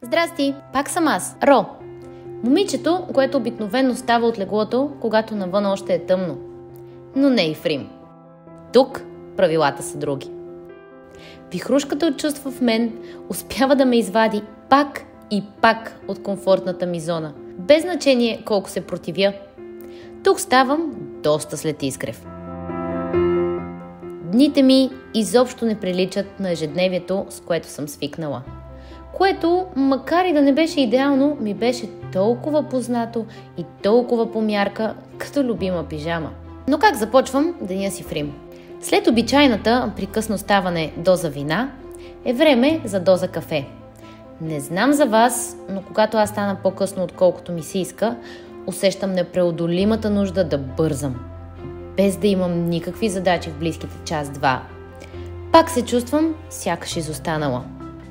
Здрасти, пак съм аз, Ро. Момичето, което обикновено става от леглото, когато навън още е тъмно. Но не и в Рим. Тук правилата са други. Вихрушката от чувства в мен успява да ме извади пак и пак от комфортната ми зона, без значение колко се противя. Тук ставам доста след изгрев. Дните ми изобщо не приличат на ежедневието, с което съм свикнала. Което, макар и да не беше идеално, ми беше толкова познато и толкова по мярка, като любима пижама. Но как започвам деня си в Рим? След обичайната при късно ставане доза вина, е време за доза кафе. Не знам за вас, но когато аз стана по-късно отколкото ми се иска, усещам непреодолимата нужда да бързам, без да имам никакви задачи в близките час-два. Пак се чувствам сякаш изостанала.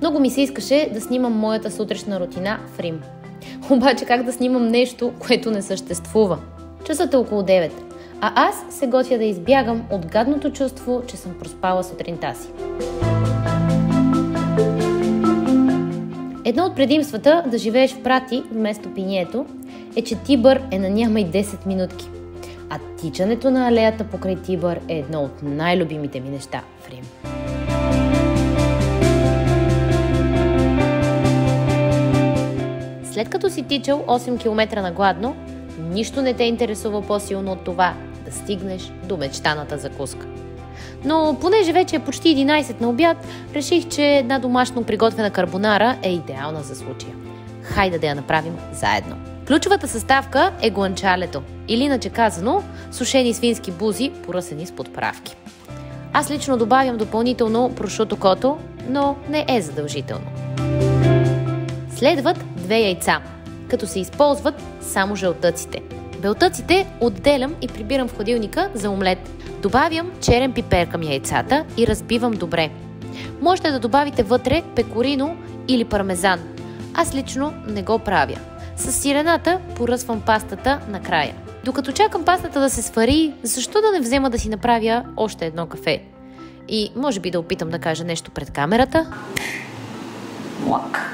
Много ми се искаше да снимам моята сутрешна рутина в Рим. Обаче как да снимам нещо, което не съществува? Часът е около 9, а аз се готвя да избягам от гадното чувство, че съм проспала сутринта си. Едно от предимствата да живееш в Прати вместо Пиньето е, че Тибър е на няма и 10 минутки. А тичането на алеята покрай Тибър е едно от най-любимите ми неща в Рим. След като си тичал 8 км нагладно, нищо не те интересува по-силно от това да стигнеш до мечтаната закуска. Но понеже вече е почти 11 на обяд, реших, че една домашно приготвена карбонара е идеална за случая. Хайде да я направим заедно. Ключовата съставка е гуанчалето, или иначе казано, сушени свински бузи, поръсени с подправки. Аз лично добавям допълнително прошуто кото, но не е задължително. Следват 2 яйца, като се използват само жълтъците. Белтъците отделям и прибирам в хладилника за омлет. Добавям черен пипер към яйцата и разбивам добре. Можете да добавите вътре пекорино или пармезан. Аз лично не го правя. С сирената поръсвам пастата накрая. Докато чакам пастата да се свари, защо да не взема да си направя още едно кафе? И може би да опитам да кажа нещо пред камерата. Лак.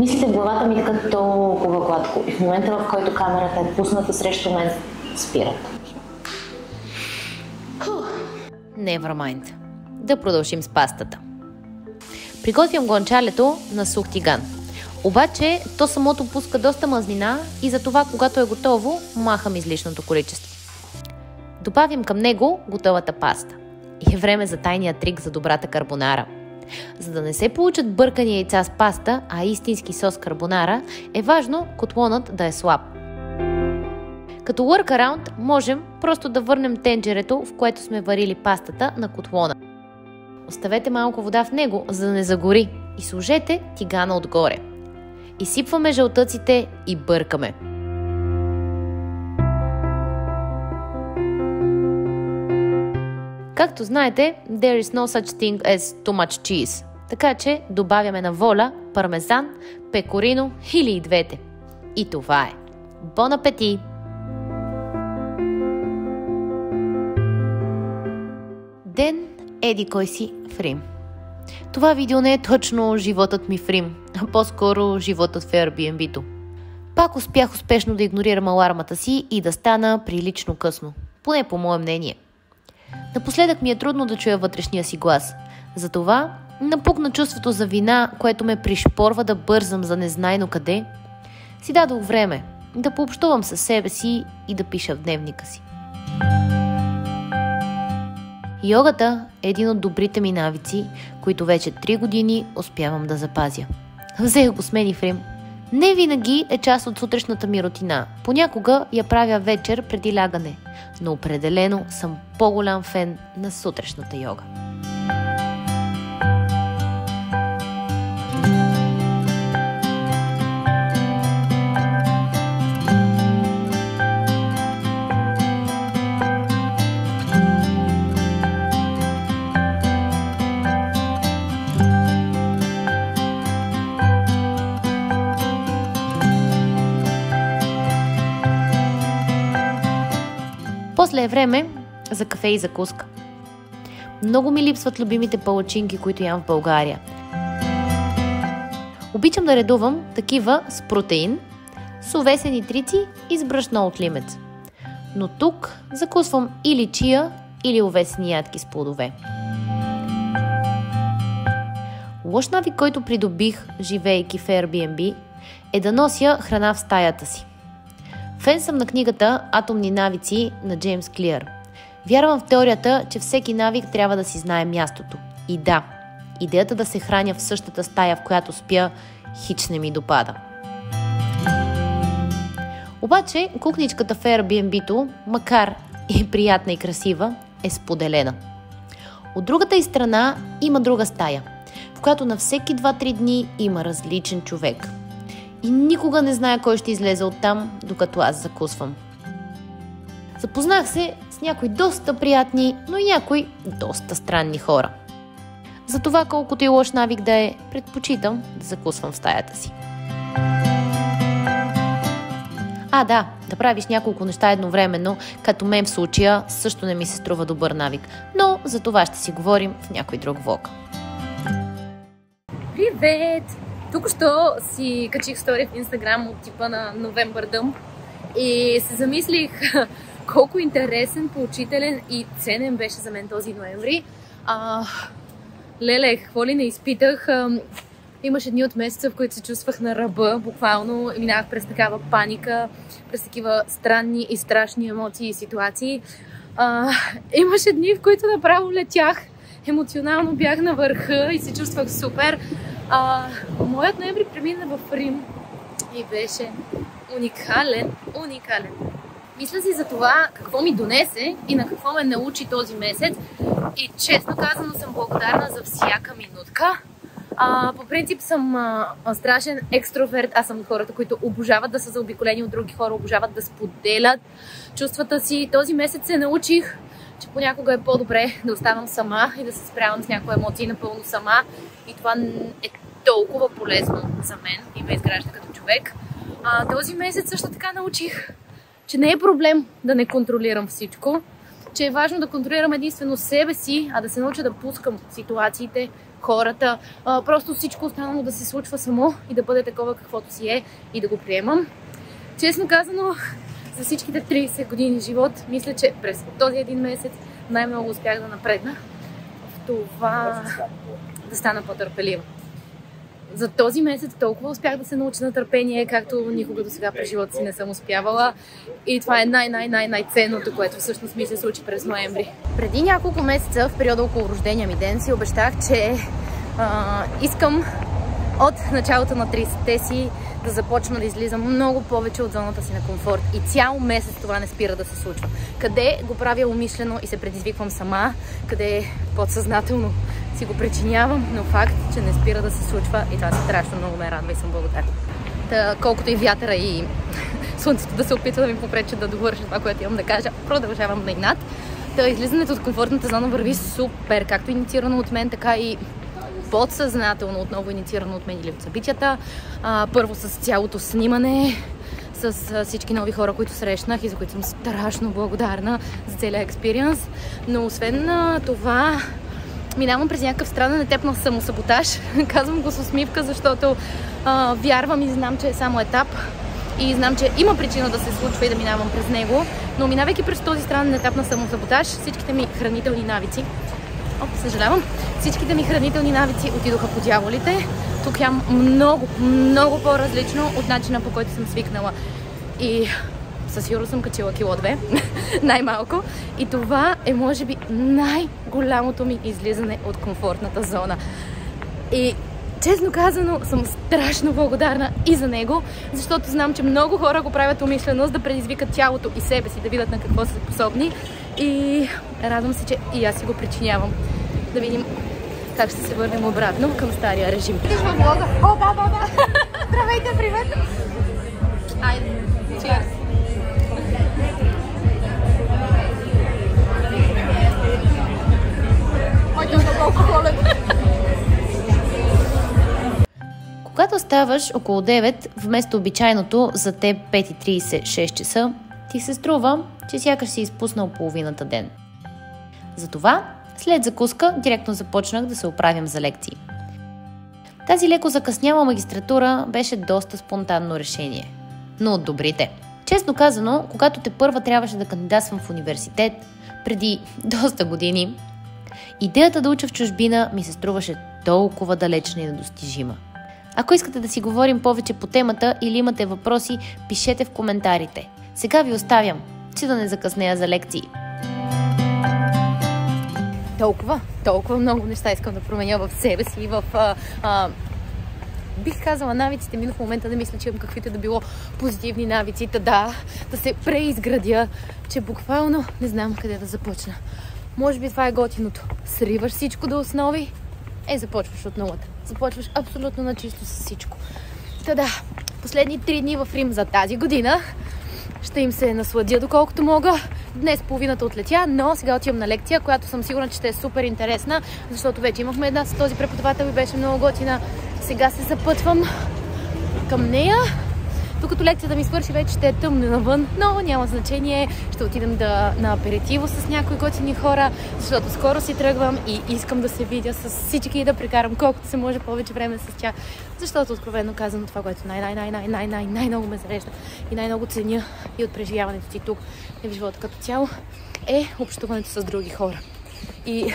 Мислите в главата ми така толкова гладко и в момента, в който камерата е пусната срещу мен, спират. Never mind. Да продължим с пастата. Приготвям гуанчалето на сух тиган. Обаче, то самото пуска доста мазнина и затова, когато е готово, махам излишното количество. Добавям към него готовата паста. И е време за тайния трик за добрата карбонара. За да не се получат бъркани яйца с паста, а истински сос карбонара, е важно котлонът да е слаб. Като workaround можем просто да върнем тенджерето, в което сме варили пастата, на котлона. Оставете малко вода в него, за да не загори, и сложете тигана отгоре. Изсипваме жълтъците и бъркаме. Както знаете, there is no such thing as too much cheese, така че добавяме на воля пармезан, пекорино или и двете. И това е. Бон апети! Ден еди кой си в Рим. Това видео не е точно животът ми в Рим, а по-скоро животът в Airbnb-то. Пак успях успешно да игнорирам алармата си и да стана прилично късно, поне по мое мнение. Напоследък ми е трудно да чуя вътрешния си глас. Затова напукна чувството за вина, което ме пришпорва да бързам за незнайно къде. Си дадох време да пообщувам със себе си и да пиша в дневника си. Йогата е един от добрите ми навици, които вече 3 години успявам да запазя. Взех го с мен и в Рим. Не винаги е част от сутрешната ми рутина. Понякога я правя вечер преди лягане, но определено съм по-голям фен на сутрешната йога. После е време за кафе и закуска. Много ми липсват любимите палачинки, които ям в България. Обичам да редувам такива с протеин, с овесени трици и с брашно от лимец. Но тук закусвам или чия, или овесени ядки с плодове. Лош навик, който придобих, живеейки в Airbnb, е да нося храна в стаята си. Фен съм на книгата "Атомни навици" на Джеймс Клиър. Вярвам в теорията, че всеки навик трябва да си знае мястото. И да, идеята да се храня в същата стая, в която спя, хич не ми допада. Обаче, кухничката в Airbnb-то, макар и приятна и красива, е споделена. От другата й страна има друга стая, в която на всеки 2-3 дни има различен човек. И никога не зная кой ще излезе оттам, докато аз закусвам. Запознах се с някои доста приятни, но и някои доста странни хора. Затова, колкото и лош навик да е, предпочитам да закусвам в стаята си. Да правиш няколко неща едновременно, като мен в случая, също не ми се струва добър навик. Но за това ще си говорим в някой друг влог. Привет! Тук-що си качих стори в Инстаграм от типа на November Dump и се замислих колко интересен, поучителен и ценен беше за мен този ноември. Леле, какво ли не изпитах. Имаше дни от месеца, в които се чувствах на ръба, буквално. Минавах през такава паника, през такива странни и страшни емоции и ситуации. Имаше дни, в които направо летях. Емоционално бях на върха и се чувствах супер. Моят ноември премина в Рим и беше уникален. Мисля си за това какво ми донесе и на какво ме научи този месец. И честно казано съм благодарна за всяка минутка. По принцип съм страшен екстроверт. Аз съм от хората, които обожават да са заобиколени от други хора, обожават да споделят чувствата си. Този месец се научих, че понякога е по-добре да оставам сама и да се справям с някои емоции напълно сама. И това е толкова полезно за мен и ме изгражда като човек. Този месец също така научих, че не е проблем да не контролирам всичко, че е важно да контролирам единствено себе си, а да се науча да пускам ситуациите, хората, просто всичко останало да се случва само и да бъде такова каквото си е и да го приемам. Честно казано, за всичките 30 години живот, мисля, че през този един месец най-много успях да напредна в това да стана по-търпелива. За този месец толкова успях да се науча на търпение, както никога до сега през живота си не съм успявала. И това е най-ценното, което всъщност ми се случи през ноември. Преди няколко месеца, в периода около рождения ми ден, си обещах, че искам от началото на 30-те си да започна да излизам много повече от зоната си на комфорт. И цял месец това не спира да се случва. Къде го правя умишлено и се предизвиквам сама, къде подсъзнателно си го причинявам, но факт, че не спира да се случва и това страшно много ме радва и съм благодарна. Колкото и вятъра и слънцето да се опитва да ми попречат да довърша това, което имам да кажа, продължавам на инат. Излизането от комфортната зона върви супер, както инициирано от мен, така и подсъзнателно отново инициирано от мен или от събитията. Първо с цялото снимане, с всички нови хора, които срещнах и за които съм страшно благодарна за целия експириенс. Но освен това, минавам през някакъв странен етап на самосаботаж. Казвам го с усмивка, защото вярвам и знам, че е само етап. И знам, че има причина да се случва и да минавам през него. Но минавайки през този странен етап на самосаботаж, всичките ми хранителни навици, всичките ми хранителни навици отидоха по дяволите. Тук ям много по-различно от начина, по който съм свикнала. И със сигурно съм качила кило 2, най-малко. И това е, може би, най-голямото ми излизане от комфортната зона. И честно казано, съм страшно благодарна и за него, защото знам, че много хора го правят умишлено, за да предизвикат тялото и себе си, да видят на какво са способни. И радвам се, че и аз си го причинявам. Да видим как ще се върнем обратно към стария режим. О, да! Здравейте, привет! Айде, cheers! Когато ставаш около 9, вместо обичайното за теб 5:30-6 часа, ти се струва, че сякаш си изпуснал половината ден. Затова, след закуска, директно започнах да се оправям за лекции. Тази леко закъсняла магистратура беше доста спонтанно решение. Но от добрите. Честно казано, когато тепърва трябваше да кандидатствам в университет, преди доста години, идеята да уча в чужбина ми се струваше толкова далечна и недостижима. Ако искате да си говорим повече по темата или имате въпроси, пишете в коментарите. Сега ви оставям, че да не закъснея за лекции. Толкова много неща искам да променя в себе си и в... бих казала навиците ми, в момента да мисля, че имам каквито да било позитивни навици, да се преизградя, че буквално не знам къде да започна. Може би това е готиното. Сриваш всичко до основи, започваш от нулата. Започваш абсолютно на чисто с всичко. Последни 3 дни в Рим за тази година. Ще им се насладя доколкото мога. Днес половината отлетя, но сега отивам на лекция, която съм сигурна, че ще е супер интересна, защото вече имахме една с този преподавател и беше много готина. Сега се запътвам към нея. Докато лекцията ми свърши, вече ще е тъмно навън, но няма значение. Ще отидем на аперитиво с някои готини хора, защото скоро си тръгвам и искам да се видя с всички и да прекарам колкото се може повече време с тях. Защото откровено казано това, което най-много ме зарежда и най-много ценя и от преживяването си тук в живота като цяло, е общуването с други хора. И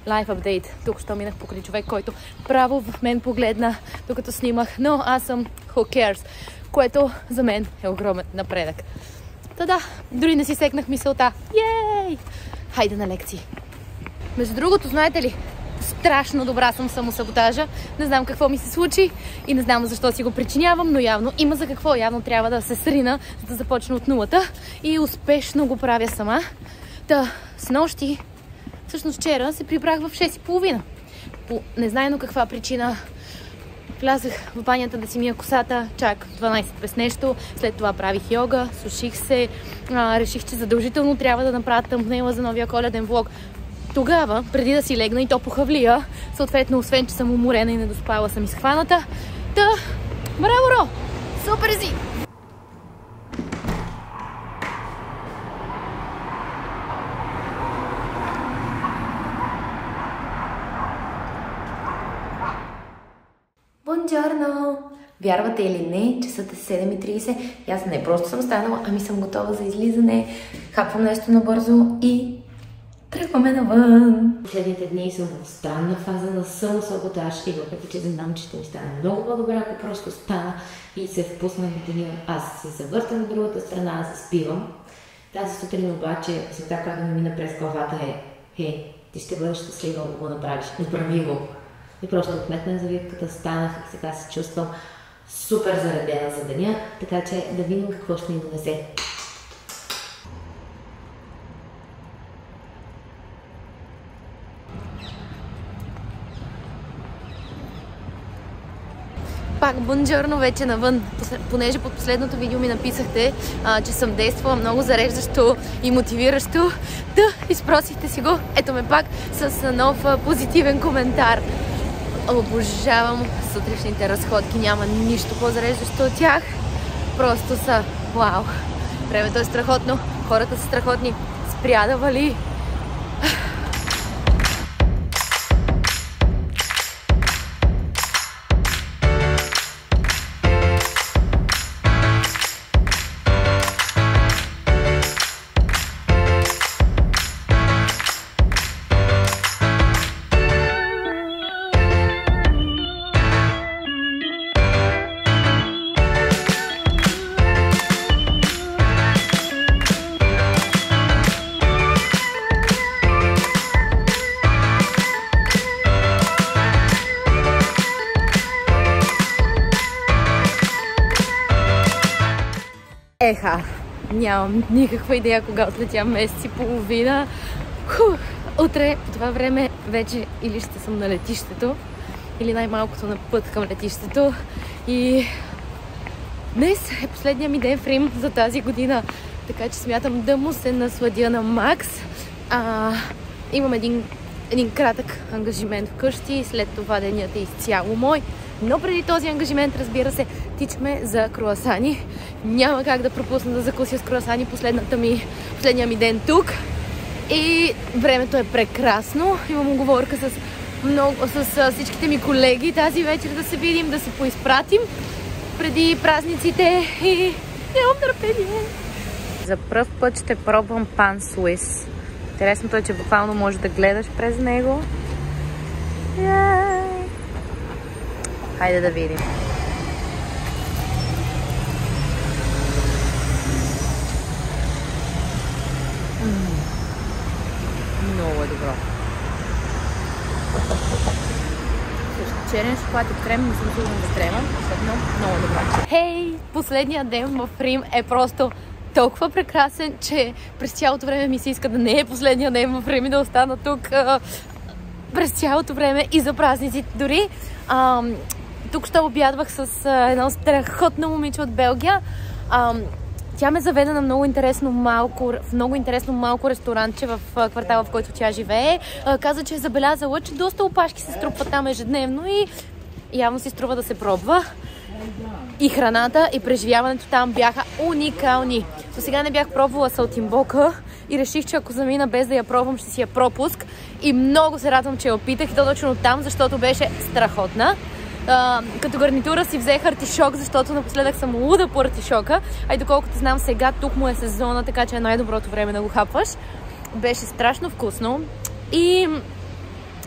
Life Update. Тук що минах покрай човек, който право в мен погледна, докато снимах, но аз съм who cares, което за мен е огромен напредък. Дори не си секнах мисълта. Ей! Хайде на лекции. Между другото, знаете ли, страшно добра съм в самосаботажа. Не знам какво ми се случи и не знам защо си го причинявам, но явно има за какво. Явно трябва да се срина, за да започна от нулата и успешно го правя сама. Снощи, всъщност вчера, се прибрах в 6:30. По незнайно каква причина влязах в банята да си мия косата, чак 12 без нещо. След това правих йога, суших се, реших, че задължително трябва да направя тъмбнейла за новия коледен влог. Тогава, преди да си легна и то по хавлия, съответно, освен че съм уморена и недоспала, съм изхваната. Браво, Ро! Супер си! Бонджорно! Вярвате или не, часът е 7:30 и аз не просто съм станала, ами съм готова за излизане. Хапвам нещо набързо и тръгваме навън. Последните дни съм в странна фаза на самосаботаж и въпреки че знам, че ще ми стане много по-добре, ако просто стана и се впусна в деня, аз се завъртам на другата страна, заспивам. Тази сутрин обаче света, която ми мина през главата е ти ще бъдеш щастлива, ако го направиш. Направи го. И просто отметнах завивката, станах и сега се чувствам супер заредена за деня, така че да видим какво ще ни донесе. Пак бонджорно вече навън, понеже под последното видео ми написахте, че съм действала много зареждащо и мотивиращо. Изпросихте си го. Ето ме пак с нов позитивен коментар. Обожавам сутрешните разходки, няма нищо по-зареждащо от тях. Просто са вау. Времето е страхотно, хората са страхотни. Спря да вали. Нямам никаква идея кога отлетя месец и половина. Утре по това време вече или ще съм на летището, или най-малкото на път към летището. И днес е последния ми ден в Рим за тази година, така че смятам да му се насладя на макс. Имам един кратък ангажимент вкъщи, след това денят е изцяло мой. Но преди този ангажимент, разбира се, тичаме за круасани. Няма как да пропусна да закуся с круасани последния ми ден тук. И времето е прекрасно. Имам уговорка с с всичките ми колеги тази вечер да се видим, да се поизпратим преди празниците и нямам търпение. За пръв път ще пробвам пан суис. Интересното е, че буквално можеш да гледаш през него. Хайде да видим. Много е добро. С черен шоколад и крем не съм сигурна да крема, но много е добро. Хей! Последният ден в Рим е просто толкова прекрасен, че през цялото време ми се иска да не е последния ден в Рим и да остана тук през цялото време и за празниците дори. Тук ще обядвах с едно страхотно момиче от Белгия. Тя ме заведе на много интересно малко ресторантче в квартала, в който тя живее. Каза, че е забелязала, че доста опашки се струпват там ежедневно и явно си струва да се пробва. И храната, и преживяването там бяха уникални. До сега не бях пробвала салтимбока и реших, че ако замина без да я пробвам, ще си я пропуск. И много се радвам, че я опитах и то точно там, защото беше страхотна. Като гарнитура си взех артишок, защото напоследък съм луда по артишока. А и доколкото знам, сега тук му е сезона, така че е най-доброто време да го хапваш. Беше страшно вкусно. И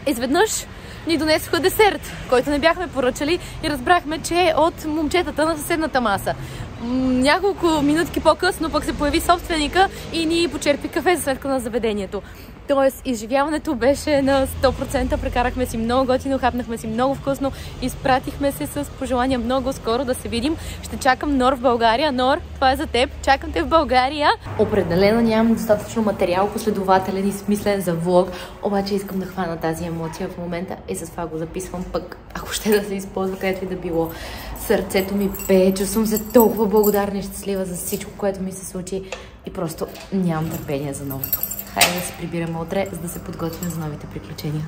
изведнъж ни донесоха десерт, който не бяхме поръчали и разбрахме, че е от момчетата на съседната маса. Няколко минутки по-късно пък се появи собственика и ни почерпи кафе за сметка на заведението. Тоест, изживяването беше на 100%, прекарахме си много готино, хапнахме си много вкусно, изпратихме се с пожелания много скоро да се видим. Ще чакам Нор в България. Нор, това е за теб. Чакам те в България. Определено нямам достатъчно материал, последователен и смислен за влог, обаче искам да хвана тази емоция в момента и с това го записвам пък, ако ще да се използва където и да било. Сърцето ми пее, чувствам се толкова благодарна и щастлива за всичко, което ми се случи и просто нямам търпение за новото. Хайде да се прибираме утре, за да се подготвим за новите приключения.